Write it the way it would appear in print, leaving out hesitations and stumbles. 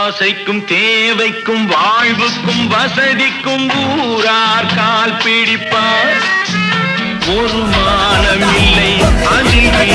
ஆசைக்கும் தேவைக்கும் வாழ்வுக்கும் வசதிக்கும் ஊரார் கால் பிடிப்பார். ஒரு மானம் இல்லை அதில்